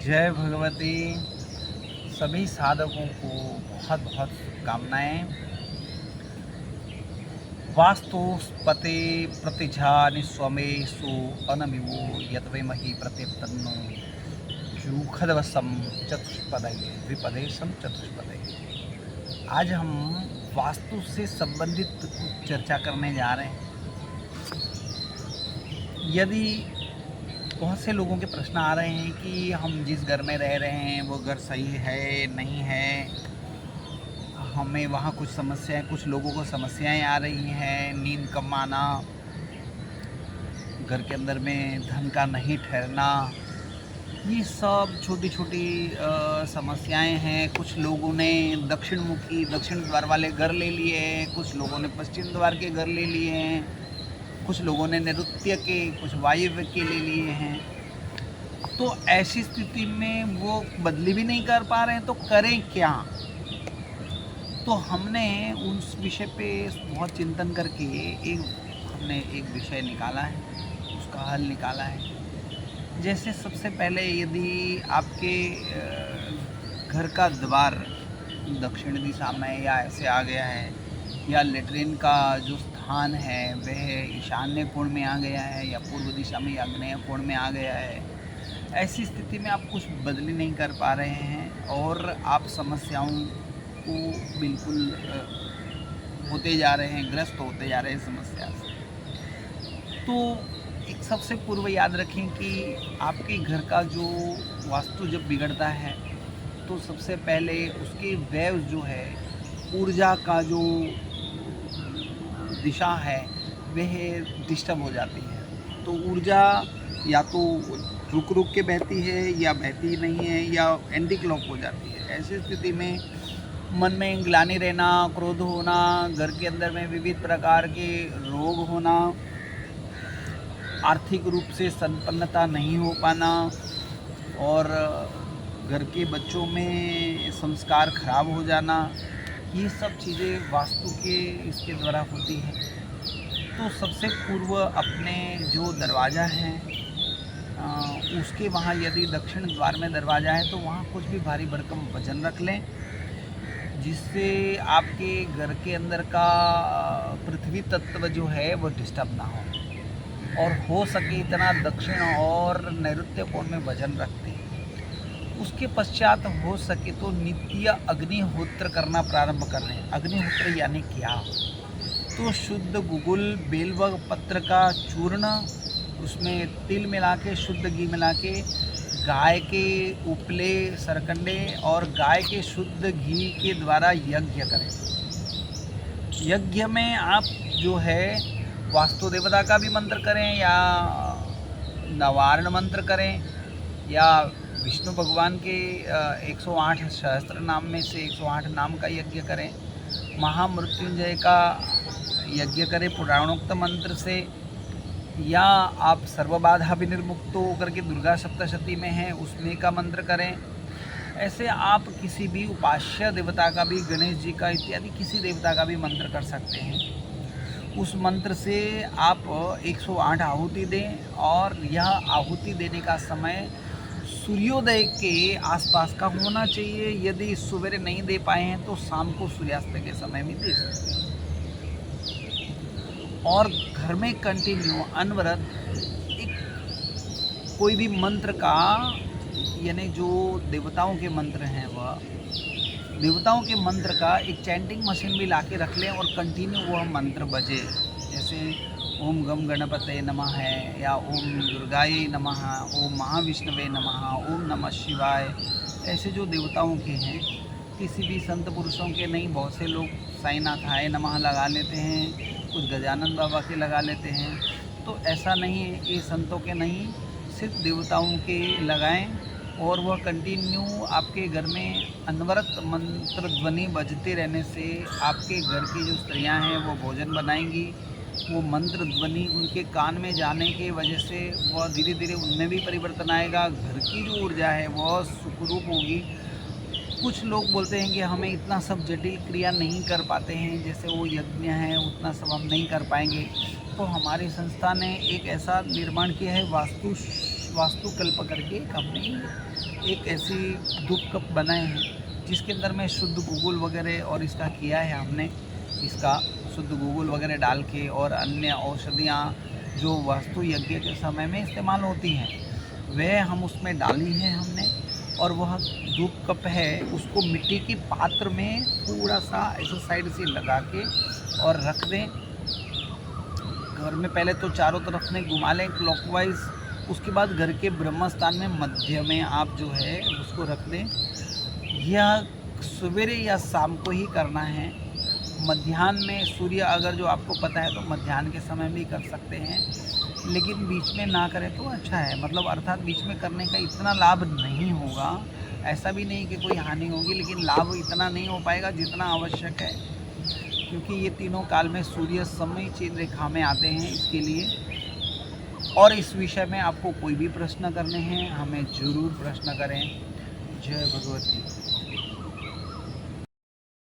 जय भगवती। सभी साधकों को बहुत बहुत शुभकामनाएं। वास्तुस्पते प्रतिजानि स्वमेषु अनमिवो यद्विमहि प्रत्यतन्नो जुखदवसम चतुष्पदये द्विपदेशम चतुष्पदये। आज हम वास्तु से संबंधित कुछ चर्चा करने जा रहे हैं। यदि बहुत से लोगों के प्रश्न आ रहे हैं कि हम जिस घर में रह रहे हैं वो घर सही है नहीं है, हमें वहाँ कुछ समस्याएं, कुछ लोगों को समस्याएं आ रही हैं, नींद कम आना, घर के अंदर में धन का नहीं ठहरना, ये सब छोटी छोटी समस्याएं हैं। कुछ लोगों ने दक्षिण द्वार वाले घर ले लिए हैं, कुछ लोगों ने पश्चिम द्वार के घर ले लिए हैं, कुछ लोगों ने नैऋत्य के, कुछ वायव्य के ले लिए हैं। तो ऐसी स्थिति में वो बदली भी नहीं कर पा रहे हैं, तो करें क्या? तो हमने उस विषय पे बहुत चिंतन करके हमने एक विषय निकाला है, उसका हल निकाला है। जैसे सबसे पहले यदि आपके घर का द्वार दक्षिण दिशा में या ऐसे आ गया है, या लेटरिन का जो स्थान है वह ईशान्य कोण में आ गया है, या पूर्व दिशा में आग्नेय कोण में आ गया है, ऐसी स्थिति में आप कुछ बदली नहीं कर पा रहे हैं और आप समस्याओं को बिल्कुल होते जा रहे हैं, ग्रस्त होते जा रहे हैं समस्या से। तो एक सबसे पूर्व याद रखें कि आपके घर का जो वास्तु जब बिगड़ता है तो सबसे पहले उसके वेव जो है, ऊर्जा का जो दिशा है वह डिस्टर्ब हो जाती है। तो ऊर्जा या तो रुक रुक के बहती है या बहती नहीं है, या एंटी क्लॉक हो जाती है। ऐसी स्थिति में मन में ग्लानि रहना, क्रोध होना, घर के अंदर में विविध प्रकार के रोग होना, आर्थिक रूप से संपन्नता नहीं हो पाना, और घर के बच्चों में संस्कार खराब हो जाना, ये सब चीज़ें वास्तु के इसके द्वारा होती हैं। तो सबसे पूर्व अपने जो दरवाज़ा है उसके वहाँ यदि दक्षिण द्वार में दरवाज़ा है तो वहाँ कुछ भी भारी भरकम वजन रख लें, जिससे आपके घर के अंदर का पृथ्वी तत्व जो है वो डिस्टर्ब ना हो। और हो सके इतना दक्षिण और नैऋत्य कोण में वजन रखते हैं। उसके पश्चात हो सके तो नित्य अग्निहोत्र करना प्रारंभ कर रहे हैं। अग्निहोत्र यानी क्या? तो शुद्ध गुगुल बेलव पत्र का चूर्ण, उसमें तिल मिला के, शुद्ध घी मिला के, गाय के उपले सरकंडे और गाय के शुद्ध घी के द्वारा यज्ञ करें। यज्ञ में आप जो है वास्तु देवता का भी मंत्र करें, या नवारण मंत्र करें, या विष्णु भगवान के 108 सहस्त्र नाम में से 108 नाम का यज्ञ करें, महामृत्युंजय का यज्ञ करें पुराणोक्त मंत्र से, या आप सर्वबाधा विनिर्मुक्त होकर के दुर्गा सप्तशती में है उसमें का मंत्र करें। ऐसे आप किसी भी उपास्य देवता का भी, गणेश जी का इत्यादि किसी देवता का भी मंत्र कर सकते हैं। उस मंत्र से आप 108 आहुति दें, और यह आहुति देने का समय सूर्योदय के आसपास का होना चाहिए। यदि सवेरे नहीं दे पाए हैं तो शाम को सूर्यास्त के समय में दे सकते हैं। और घर में कंटिन्यू अनवरत एक कोई भी मंत्र का, यानी जो देवताओं के मंत्र हैं वह देवताओं के मंत्र का एक चैंटिंग मशीन भी ला के रख लें और कंटिन्यू वह मंत्र बजे। जैसे ओम गम गणपते नमः है, या ओम दुर्गाये नमः, ओम महाविष्णवे नमः, ओम नमः शिवाय। ऐसे जो देवताओं के हैं, किसी भी संत पुरुषों के नहीं, बहुत से लोग साईनाथाय नमः लगा लेते हैं, कुछ गजानन बाबा के लगा लेते हैं। तो ऐसा नहीं है, ये संतों के नहीं, सिर्फ देवताओं के लगाएं, और वह कंटिन्यू आपके घर में अनवरत मंत्र ध्वनि बजते रहने से आपके घर की जो स्त्रियां हैं वो भोजन बनाएंगी। वो मंत्र ध्वनि उनके कान में जाने की वजह से वह धीरे धीरे उनमें भी परिवर्तन आएगा, घर की जो ऊर्जा है वह सुखरूप होगी। कुछ लोग बोलते हैं कि हमें इतना सब जटिल क्रिया नहीं कर पाते हैं, जैसे वो यज्ञ है उतना सब हम नहीं कर पाएंगे। तो हमारी संस्था ने एक ऐसा निर्माण किया है, वास्तुकल्प करके हमने एक ऐसी धूप कप बनाए हैं जिसके अंदर में शुद्ध गूगल वगैरह और इसका किया है हमने, इसका शुद्ध गूगल वगैरह डाल के, और अन्य औषधियाँ जो वास्तु यज्ञ के समय में इस्तेमाल होती हैं वह हम उसमें डाली हैं हमने। और वह धूप कप है उसको मिट्टी की पात्र में थोड़ा सा ऐसे साइड से लगा के और रख दें घर में। पहले तो चारों तरफ में घुमा लें क्लॉकवाइज, उसके बाद घर के ब्रह्म स्थान में मध्य में आप जो है उसको रख दें। यह सवेरे या शाम को ही करना है। मध्याह्न में सूर्य अगर जो आपको पता है तो मध्याह्न के समय भी कर सकते हैं, लेकिन बीच में ना करें तो अच्छा है। मतलब अर्थात बीच में करने का इतना लाभ नहीं होगा, ऐसा भी नहीं कि कोई हानि होगी, लेकिन लाभ इतना नहीं हो पाएगा जितना आवश्यक है, क्योंकि ये तीनों काल में सूर्य समचित रेखा में आते हैं इसके लिए। और इस विषय में आपको कोई भी प्रश्न करने हैं हमें ज़रूर प्रश्न करें। जय भगवती।